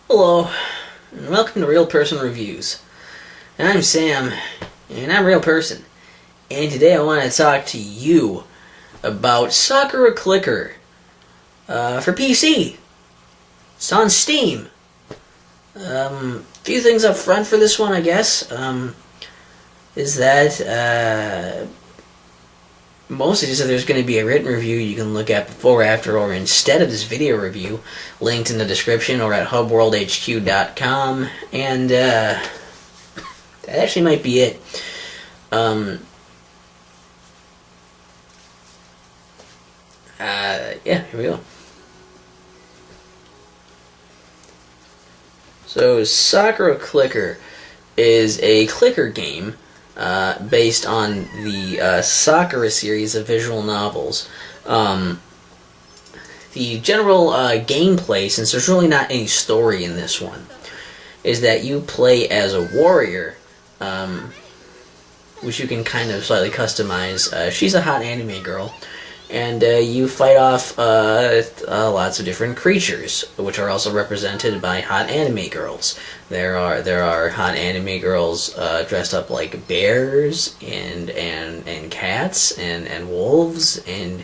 Hello, and welcome to Real Person Reviews. And I'm Sam, and I'm a real person. And today I want to talk to you about Sakura Clicker for PC. It's on Steam. Few things up front for this one, I guess, is that mostly just that there's going to be a written review you can look at before, after, or instead of this video review, linked in the description or at hubworldhq.com, and that actually might be it. Yeah, here we go. So, Sakura Clicker is a clicker game based on the Sakura series of visual novels. The general gameplay, since there's really not any story in this one, is that you play as a warrior, which you can kind of slightly customize. She's a hot anime girl, and you fight off lots of different creatures, which are also represented by hot anime girls. There are hot anime girls dressed up like bears and cats and wolves and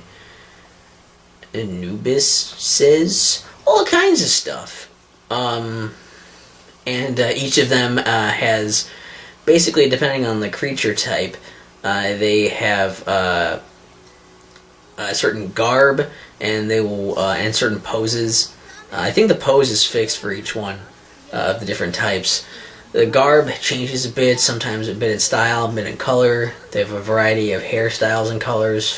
Anubises, all kinds of stuff. And each of them has, basically, depending on the creature type, they have a certain garb, and they will and certain poses. I think the pose is fixed for each one of the different types. The garb changes a bit, sometimes a bit in style, a bit in color. They have a variety of hairstyles and colors,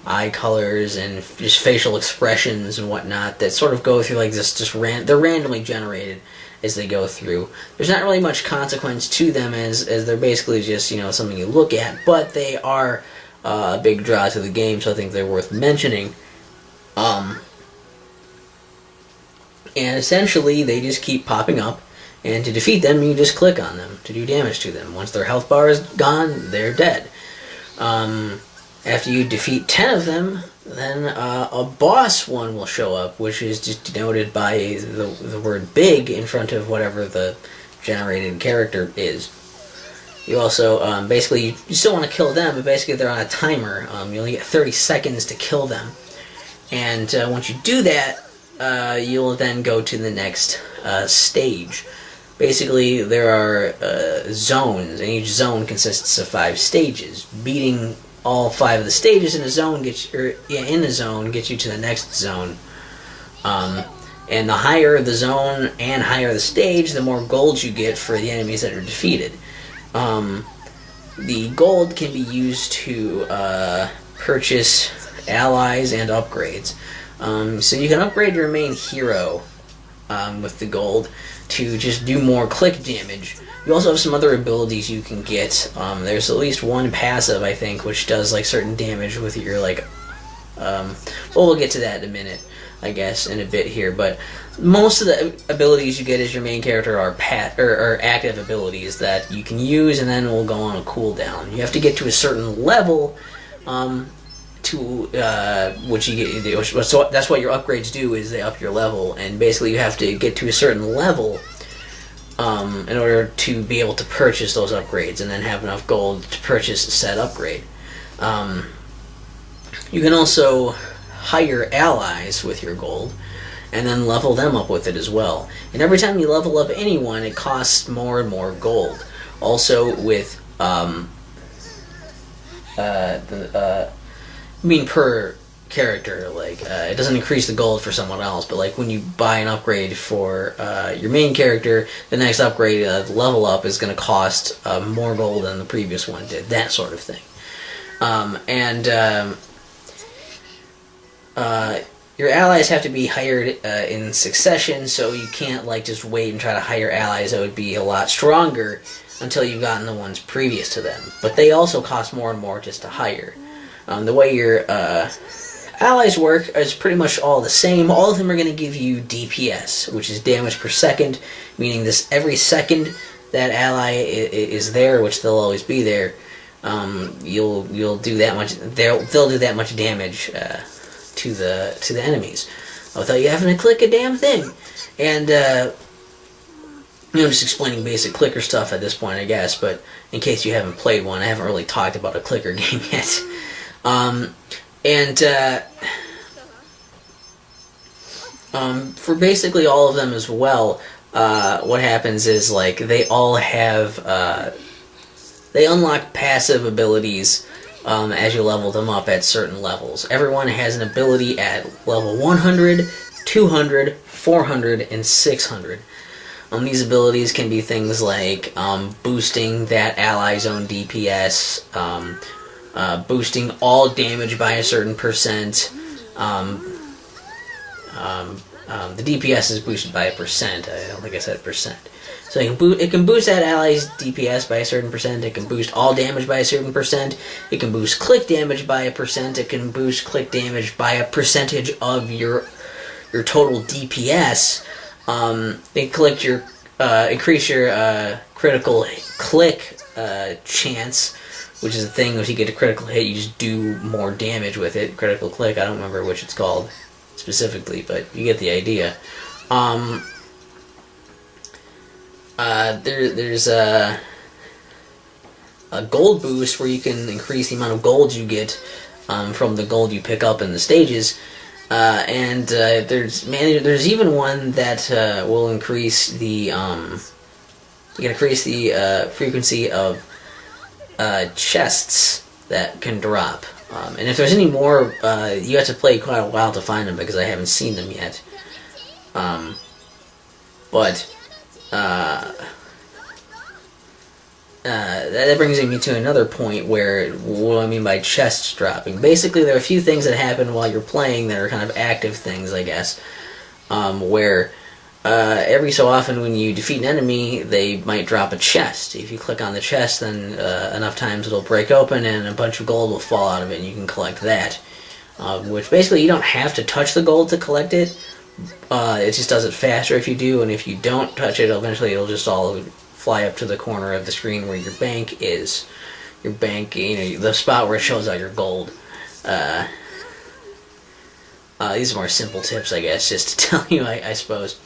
eye colors, and just facial expressions and whatnot that sort of go through like this. They're randomly generated as they go through. There's not really much consequence to them, as they're basically just something you look at, but they are a big draw to the game, so I think they're worth mentioning. And essentially, they just keep popping up, and to defeat them, you just click on them to do damage to them. Once their health bar is gone, they're dead. After you defeat 10 of them, then a boss one will show up, which is just denoted by the word big in front of whatever the generated character is. You also, basically, you still want to kill them, but basically they're on a timer. You only get 30 seconds to kill them. And once you do that, you'll then go to the next stage. Basically, there are zones, and each zone consists of 5 stages. Beating all 5 of the stages in a zone gets you to the next zone. And the higher the zone and higher the stage, the more gold you get for the enemies that are defeated. The gold can be used to purchase allies and upgrades. So you can upgrade your main hero with the gold to just do more click damage. You also have some other abilities you can get. There's at least one passive, I think, which does like certain damage with your well, we'll get to that in a minute, I guess, in a bit here. But most of the abilities you get as your main character are active abilities that you can use, and then will go on a cooldown. You have to get to a certain level which you get. So that's what your upgrades do, is they up your level, and basically you have to get to a certain level in order to be able to purchase those upgrades, and then have enough gold to purchase said upgrade. You can also hire allies with your gold, and then level them up with it as well. And every time you level up anyone, it costs more and more gold. Also, with per character, it doesn't increase the gold for someone else, but like when you buy an upgrade for your main character, the next upgrade, level up, is going to cost more gold than the previous one did, that sort of thing. Your allies have to be hired in succession, so you can't just wait and try to hire allies that would be a lot stronger until you've gotten the ones previous to them. But they also cost more and more just to hire. The way your allies work is pretty much all the same. All of them are going to give you DPS, which is damage per second, meaning this every second that ally is there, which they'll always be there, you'll do that much. They'll do that much damage to the enemies without you having to click a damn thing. And I'm just explaining basic clicker stuff at this point, I guess, but in case you haven't played one, I haven't really talked about a clicker game yet. For basically all of them as well, what happens is, like, they all have, they unlock passive abilities as you level them up at certain levels. Everyone has an ability at level 100, 200, 400, and 600. These abilities can be things like boosting that ally's own DPS, boosting all damage by a certain percent. The DPS is boosted by a percent. I don't think I said percent. So it can boost that ally's DPS by a certain percent. It can boost all damage by a certain percent. It can boost click damage by a percent. It can boost click damage by a percentage of your total DPS. Increase your critical click chance, which is a thing. If you get a critical hit, you just do more damage with it. Critical click, I don't remember which it's called specifically, but you get the idea. There's a gold boost where you can increase the amount of gold you get from the gold you pick up in the stages. There's even one that will increase the frequency of chests that can drop. And if there's any more, you have to play quite a while to find them because I haven't seen them yet. That brings me to another point where, what do I mean by chests dropping? Basically, there are a few things that happen while you're playing that are kind of active things, I guess, where every so often when you defeat an enemy, they might drop a chest. If you click on the chest, then enough times it'll break open and a bunch of gold will fall out of it, and you can collect that. Which basically, you don't have to touch the gold to collect it. It just does it faster if you do, and if you don't touch it, eventually it'll just all fly up to the corner of the screen where your bank is. Your bank, the spot where it shows out your gold. These are more simple tips, I guess, just to tell you, I suppose.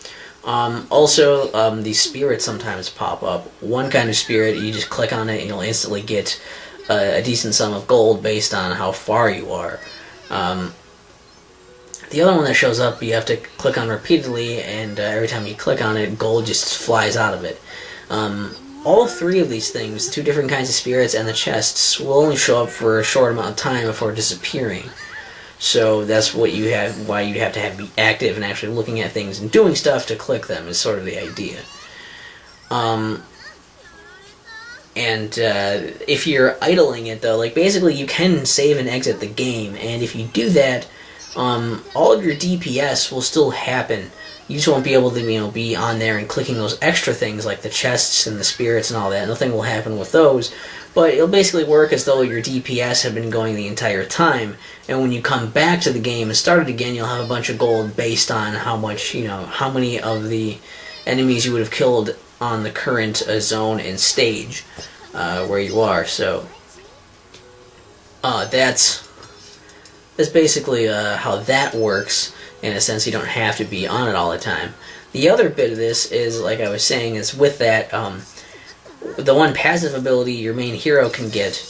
Also, these spirits sometimes pop up. One kind of spirit, you just click on it and you'll instantly get a decent sum of gold based on how far you are. The other one that shows up, you have to click on repeatedly, and every time you click on it, gold just flies out of it. All three of these things, two different kinds of spirits and the chests, will only show up for a short amount of time before disappearing. So that's what you have. Why you'd have to be active and actually looking at things and doing stuff to click them is sort of the idea. If you're idling it, though, like, basically you can save and exit the game, and if you do that, all of your DPS will still happen. You just won't be able to, be on there and clicking those extra things like the chests and the spirits and all that. Nothing will happen with those, but it'll basically work as though your DPS have been going the entire time. And when you come back to the game and start it again, you'll have a bunch of gold based on how much, how many of the enemies you would have killed on the current zone and stage where you are. So that's basically how that works. In a sense, you don't have to be on it all the time. The other bit of this is, like I was saying, is with that, the one passive ability your main hero can get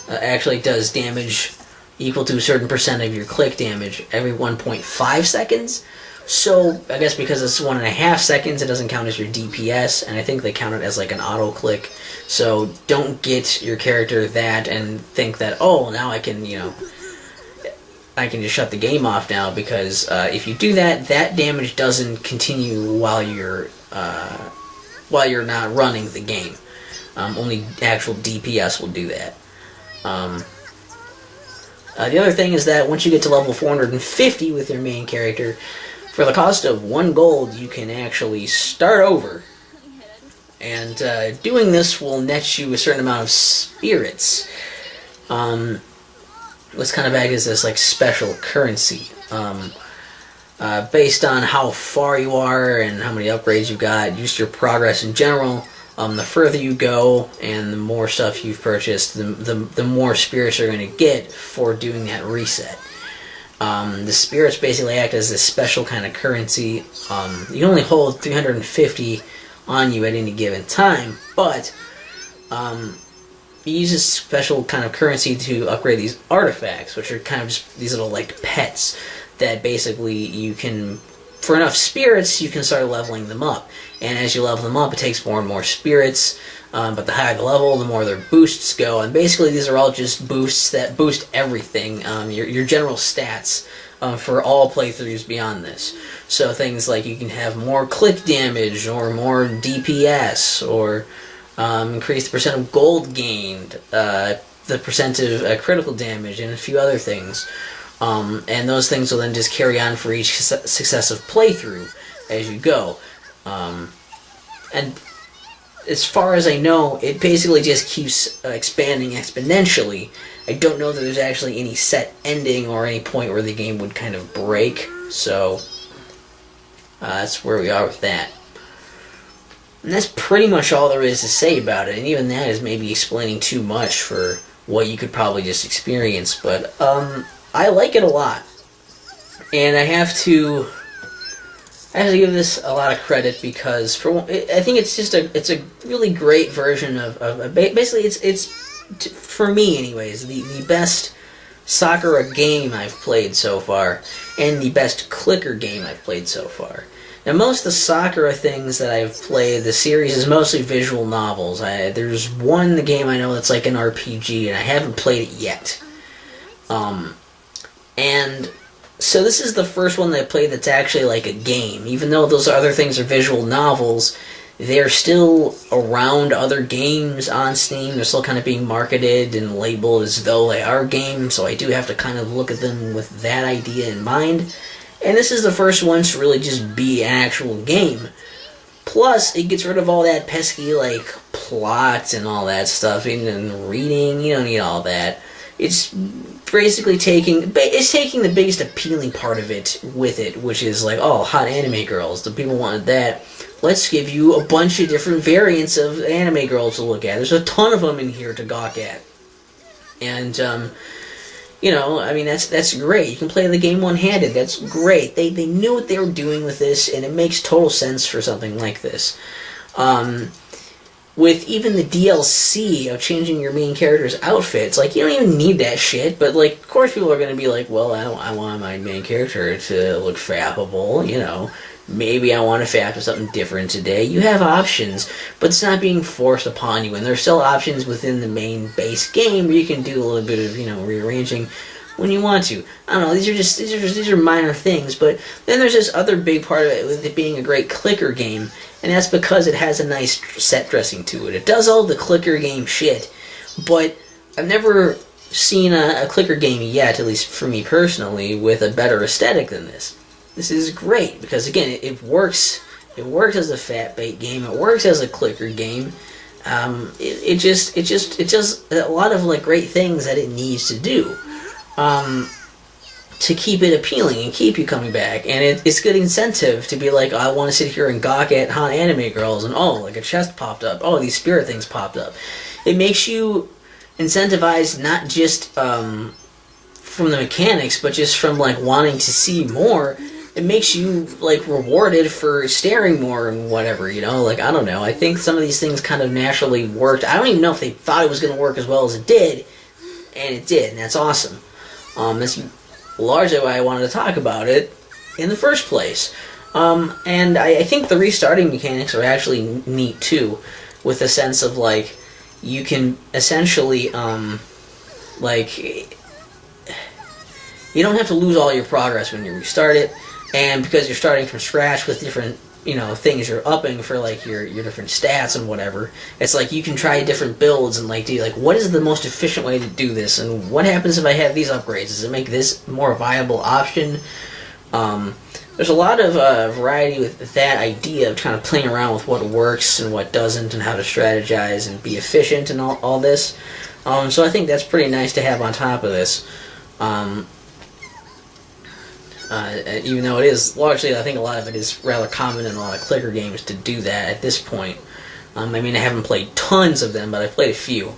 actually does damage equal to a certain percent of your click damage every 1.5 seconds. So, I guess because it's 1.5 seconds, it doesn't count as your DPS, and I think they count it as like an auto-click. So, don't get your character that and think that, oh, now I can, I can just shut the game off now, because if you do that, that damage doesn't continue while you're not running the game. Only actual DPS will do that. The other thing is that once you get to level 450 with your main character, for the cost of 1 gold, you can actually start over. And doing this will net you a certain amount of spirits. What's kind of act as this like special currency, based on how far you are and how many upgrades you got, just your progress in general. The further you go and the more stuff you've purchased, the more spirits you're going to get for doing that reset. The spirits basically act as this special kind of currency. You can only hold 350 on you at any given time, but you use this special kind of currency to upgrade these artifacts, which are kind of just these little like pets that basically you can, for enough spirits, you can start leveling them up. And as you level them up, it takes more and more spirits. But the higher the level, the more their boosts go. And basically, these are all just boosts that boost everything, your general stats for all playthroughs beyond this. So things like you can have more click damage, or more DPS, or increase the percent of gold gained, the percent of critical damage, and a few other things. And those things will then just carry on for each successive playthrough as you go. And as far as I know, it basically just keeps expanding exponentially. I don't know that there's actually any set ending or any point where the game would kind of break, so that's where we are with that. And that's pretty much all there is to say about it, and even that is maybe explaining too much for what you could probably just experience, but I like it a lot. And I have to give this a lot of credit because I think it's a really great version of basically it's for me anyways the best Sakura game I've played so far, and the best clicker game I've played so far. Now most of the Sakura things that I've played, the series is mostly visual novels. There's one game I know that's like an RPG, and I haven't played it yet. And so this is the first one that I played that's actually like a game. Even though those other things are visual novels, they're still around other games on Steam. They're still kind of being marketed and labeled as though they are games, so I do have to kind of look at them with that idea in mind. And this is the first one to really just be an actual game. Plus, it gets rid of all that pesky, like, plot and all that stuff, and reading. You don't need all that. It's basically taking the biggest appealing part of it with it, which is like, oh, hot anime girls. The people wanted that. Let's give you a bunch of different variants of anime girls to look at. There's a ton of them in here to gawk at. And, you know, I mean, that's great. You can play the game one-handed. That's great. They knew what they were doing with this, and it makes total sense for something like this. With even the DLC of changing your main character's outfits, like, you don't even need that shit, but, like, of course people are going to be like, well, I want my main character to look fappable, you know. Maybe I want to fap to something different today. You have options, but it's not being forced upon you, and there's still options within the main base game where you can do a little bit of, you know, rearranging when you want to. I don't know, these are minor things, but then there's this other big part of it with it being a great clicker game, and that's because it has a nice set dressing to it. It does all the clicker game shit, but I've never seen a clicker game yet, at least for me personally, with a better aesthetic than this. This is great because, again, it works. It works as a fat bait game. It works as a clicker game. It does a lot of like great things that it needs to do to keep it appealing and keep you coming back. And it's good incentive to be like, I want to sit here and gawk at hot anime girls, and oh, like a chest popped up. Oh, these spirit things popped up. It makes you incentivized not just from the mechanics, but just from like wanting to see more. It makes you, like, rewarded for staring more and whatever, you know? Like, I don't know. I think some of these things kind of naturally worked. I don't even know if they thought it was going to work as well as it did, and it did, and that's awesome. That's largely why I wanted to talk about it in the first place. And I think the restarting mechanics are actually neat, too, with the sense of, like, you can essentially, like, you don't have to lose all your progress when you restart it. And because you're starting from scratch with different, you know, things you're upping for, like, your different stats and whatever, it's like you can try different builds and, like, do, like, what is the most efficient way to do this? And what happens if I have these upgrades? Does it make this more viable option? There's a lot of variety with that idea of kind of playing around with what works and what doesn't and how to strategize and be efficient and all this. So I think that's pretty nice to have on top of this. Even though it is largely, I think a lot of it is rather common in a lot of clicker games to do that at this point. I mean, I haven't played tons of them, but I've played a few.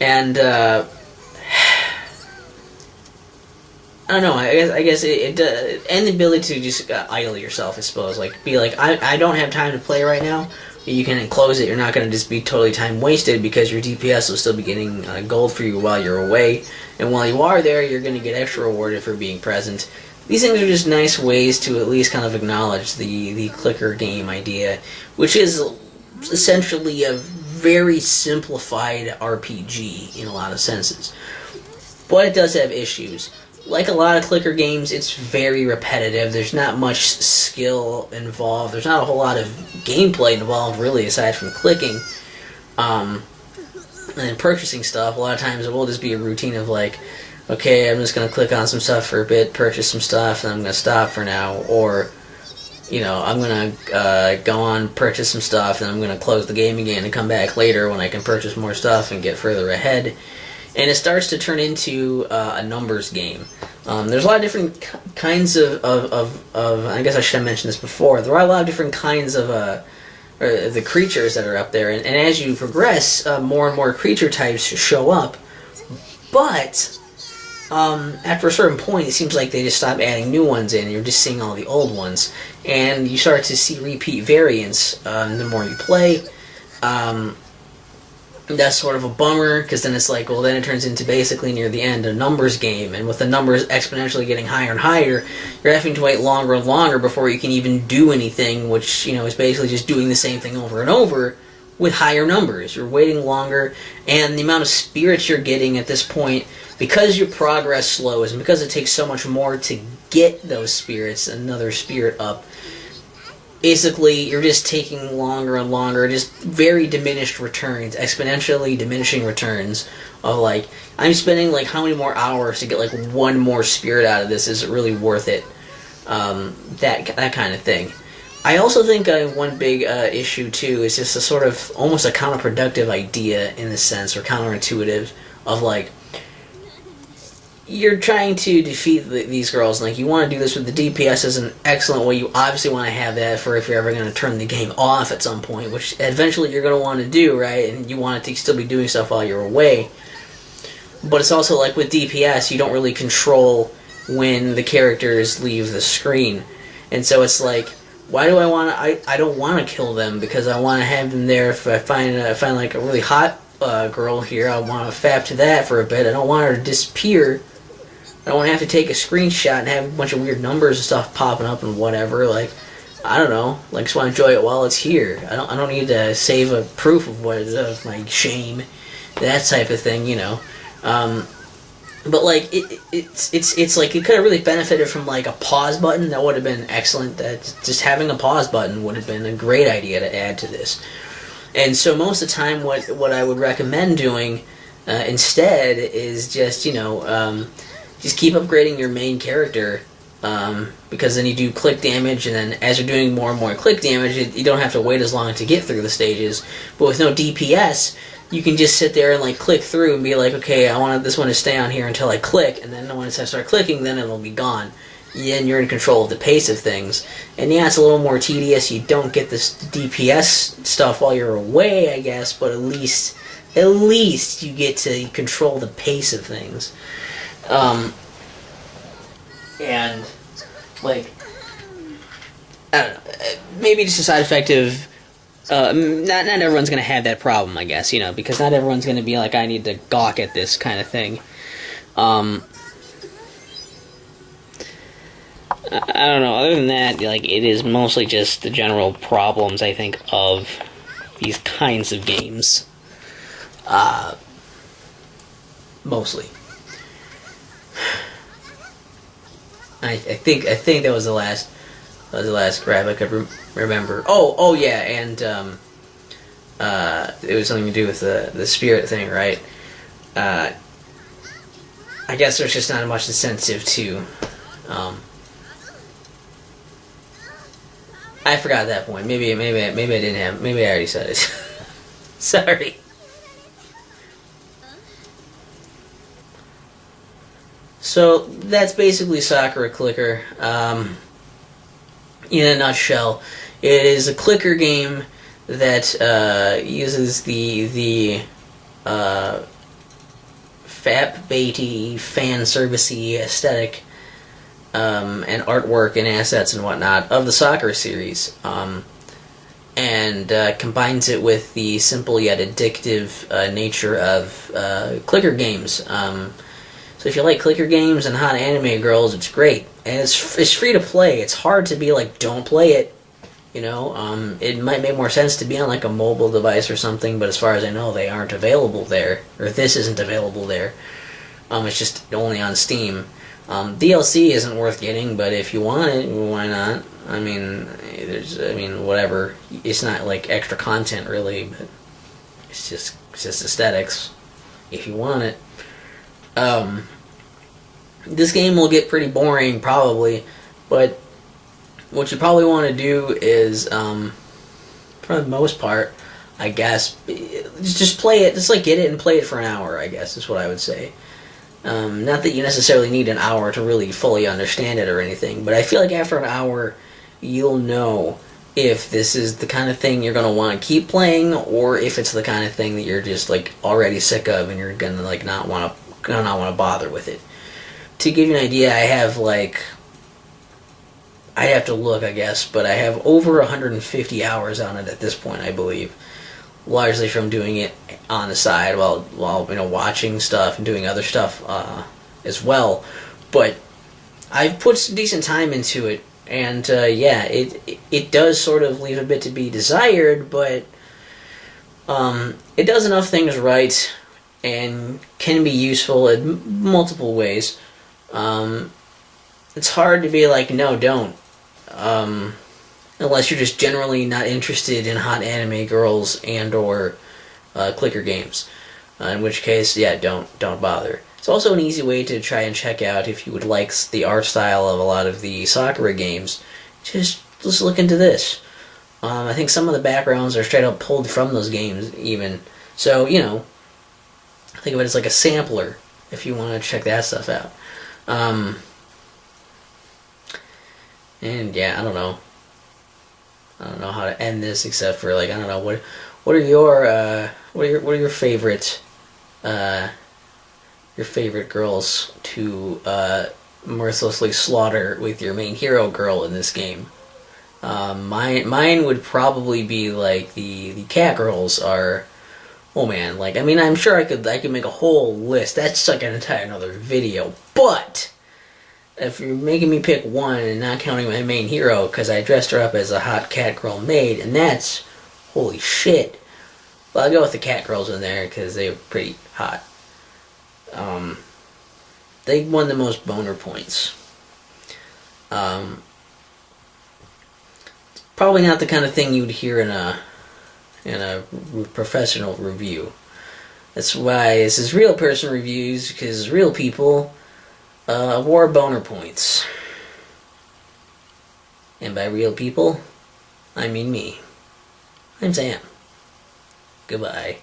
And, I don't know. I guess and the ability to just idle yourself. I suppose like be like I don't have time to play right now. You can close it. You're not going to just be totally time wasted because your DPS will still be getting gold for you while you're away. And while you are there, you're going to get extra rewarded for being present. These things are just nice ways to at least kind of acknowledge the clicker game idea, which is essentially a very simplified RPG in a lot of senses. But it does have issues. Like a lot of clicker games, it's very repetitive. There's not much skill involved. There's not a whole lot of gameplay involved, really, aside from clicking. And then purchasing stuff. A lot of times it will just be a routine of like, okay, I'm just going to click on some stuff for a bit, purchase some stuff, and I'm going to stop for now. Or, you know, I'm going to go on, purchase some stuff, and I'm going to close the game again and come back later when I can purchase more stuff and get further ahead. And it starts to turn into a numbers game. There's a lot of different kinds of I guess I should have mentioned this before. There are a lot of different kinds of the creatures that are up there. And as you progress, more and more creature types show up. But after a certain point, it seems like they just stop adding new ones in. You're just seeing all the old ones. And you start to see repeat variants the more you play. That's sort of a bummer, because then it's like, well, then it turns into basically near the end a numbers game, and with the numbers exponentially getting higher and higher, you're having to wait longer and longer before you can even do anything, which, you know, is basically just doing the same thing over and over with higher numbers. You're waiting longer, and the amount of spirits you're getting at this point, because your progress slows, and because it takes so much more to get those spirits, another spirit up, basically, you're just taking longer and longer, just very diminished returns, exponentially diminishing returns of, like, I'm spending, like, how many more hours to get, like, one more spirit out of this? Is it really worth it? That kind of thing. I also think one big issue, too, is just a sort of, almost a counterproductive idea, in a sense, or counterintuitive, of, like, you're trying to defeat these girls, and like you want to do this with the DPS is an excellent way. You obviously want to have that for if you're ever going to turn the game off at some point, which eventually you're going to want to do, right? And you want it to still be doing stuff while you're away. But it's also like with DPS, you don't really control when the characters leave the screen, and so it's like, why do I want to? I don't want to kill them because I want to have them there. If I find like a really hot girl here, I want to fap to that for a bit. I don't want her to disappear. I don't want to have to take a screenshot and have a bunch of weird numbers and stuff popping up and whatever. Like, I don't know. Like, just want to enjoy it while it's here. I don't need to save a proof of my shame, that type of thing, you know. But like it's like it could have really benefited from like a pause button. That would have been excellent. That just having a pause button would have been a great idea to add to this. And so most of the time, what I would recommend doing instead is just, you know, just keep upgrading your main character, because then you do click damage, and then as you're doing more and more click damage, you don't have to wait as long to get through the stages. But with no DPS, you can just sit there and like click through and be like, okay, I want this one to stay on here until I click, and then once I start clicking, then it'll be gone. Then you're in control of the pace of things. And yeah, it's a little more tedious. You don't get this DPS stuff while you're away, I guess, but at least you get to control the pace of things. And like, I don't know, maybe just a side effect of not everyone's gonna have that problem, I guess, you know, because not everyone's gonna be like, I need to gawk at this kind of thing. I don't know, other than that, like, it is mostly just the general problems, I think, of these kinds of games. Mostly. I think that was the last grab I could remember. Oh yeah, and it was something to do with the spirit thing, right? I guess there's just not much incentive to. I forgot that point. Maybe I didn't have. Maybe I already said it. Sorry. So that's basically Sakura Clicker. In a nutshell, it is a clicker game that uses the fap baity fan servicey aesthetic and artwork and assets and whatnot of the Sakura series, and combines it with the simple yet addictive nature of clicker games. So if you like clicker games and hot anime girls, it's great, and it's free to play. It's hard to be like, don't play it. It might make more sense to be on like a mobile device or something, but as far as I know, they aren't available there, or this isn't available there. It's just only on Steam. DLC isn't worth getting, but if you want it, why not? Whatever. It's not like extra content really, but it's just aesthetics. If you want it. This game will get pretty boring probably, but what you probably want to do is, for the most part, I guess, just play it. Just like get it and play it for an hour, I guess, is what I would say. Not that you necessarily need an hour to really fully understand it or anything, but I feel like after an hour, you'll know if this is the kind of thing you're going to want to keep playing, or if it's the kind of thing that you're just like already sick of and you're going to like not want to bother with it. To give you an idea, I'd have to look, I guess, but I have over 150 hours on it at this point, I believe. Largely from doing it on the side while watching stuff and doing other stuff as well. But I've put some decent time into it, and it does sort of leave a bit to be desired, but it does enough things right and can be useful in multiple ways. It's hard to be like, no, don't. Unless you're just generally not interested in hot anime girls and or clicker games. In which case, don't bother. It's also an easy way to try and check out if you would like the art style of a lot of the Sakura games. Just look into this. I think some of the backgrounds are straight up pulled from those games even. So, think of it as like a sampler if you want to check that stuff out. And I don't know. I don't know how to end this except for like, I don't know, what are your favorite girls to mercilessly slaughter with your main hero girl in this game? Mine would probably be like the cat girls are. Oh man, I'm sure I could make a whole list. That's like an entire another video. But if you're making me pick one and not counting my main hero because I dressed her up as a hot cat girl maid, and that's holy shit. Well, I'll go with the cat girls in there because they're pretty hot. They won the most boner points. Probably not the kind of thing you'd hear in a professional review. That's why this is real person reviews, because real people award boner points. And by real people, I mean me. I'm Sam. Goodbye.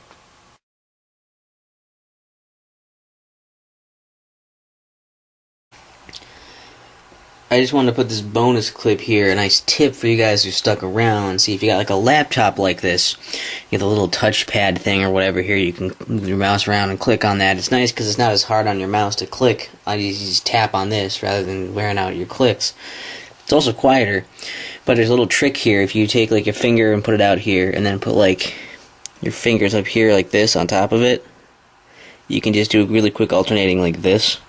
I just wanted to put this bonus clip here, a nice tip for you guys who stuck around. See, if you got like a laptop like this, you have the little touchpad thing or whatever here, you can move your mouse around and click on that. It's nice because it's not as hard on your mouse to click. You just tap on this rather than wearing out your clicks. It's also quieter, but there's a little trick here. If you take like your finger and put it out here, and then put like your fingers up here like this on top of it, you can just do really quick alternating like this.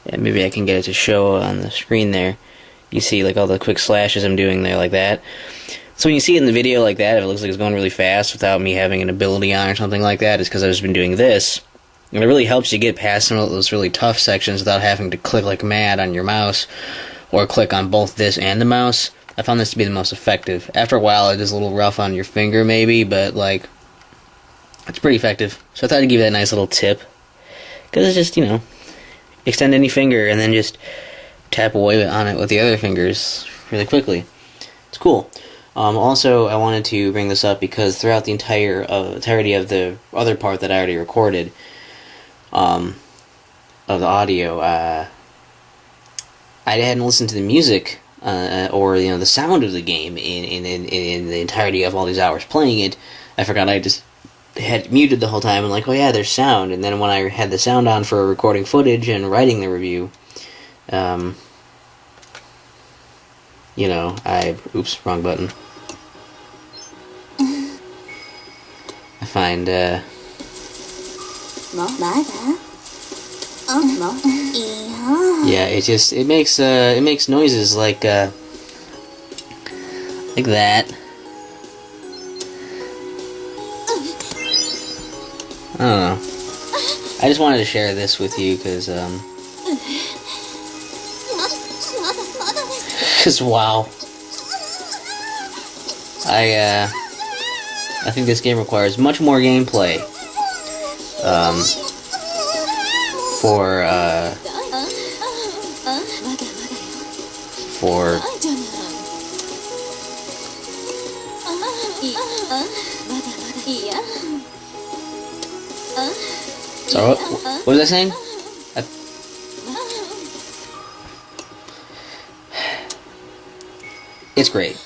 And maybe I can get it to show on the screen there. You see like all the quick slashes I'm doing there like that. So when you see it in the video like that, if it looks like it's going really fast without me having an ability on or something like that, it's because I've just been doing this. And it really helps you get past some of those really tough sections without having to click like mad on your mouse or click on both this and the mouse. I found this to be the most effective. After a while it is a little rough on your finger maybe, but like it's pretty effective. So I thought I'd give you that nice little tip. Because it's just, extend any finger and then just tap away on it with the other fingers really quickly. It's cool. Also, I wanted to bring this up because throughout the entirety of the other part that I already recorded of the audio, I hadn't listened to the music or the sound of the game in the entirety of all these hours playing it. I forgot I had muted the whole time and like, oh yeah, there's sound. And then when I had the sound on for recording footage and writing the review, you know, oops, wrong button. I find, yeah, it makes noises like that. I don't know. I just wanted to share this with you because, wow. I think this game requires much more gameplay, for so what was I saying? It's great.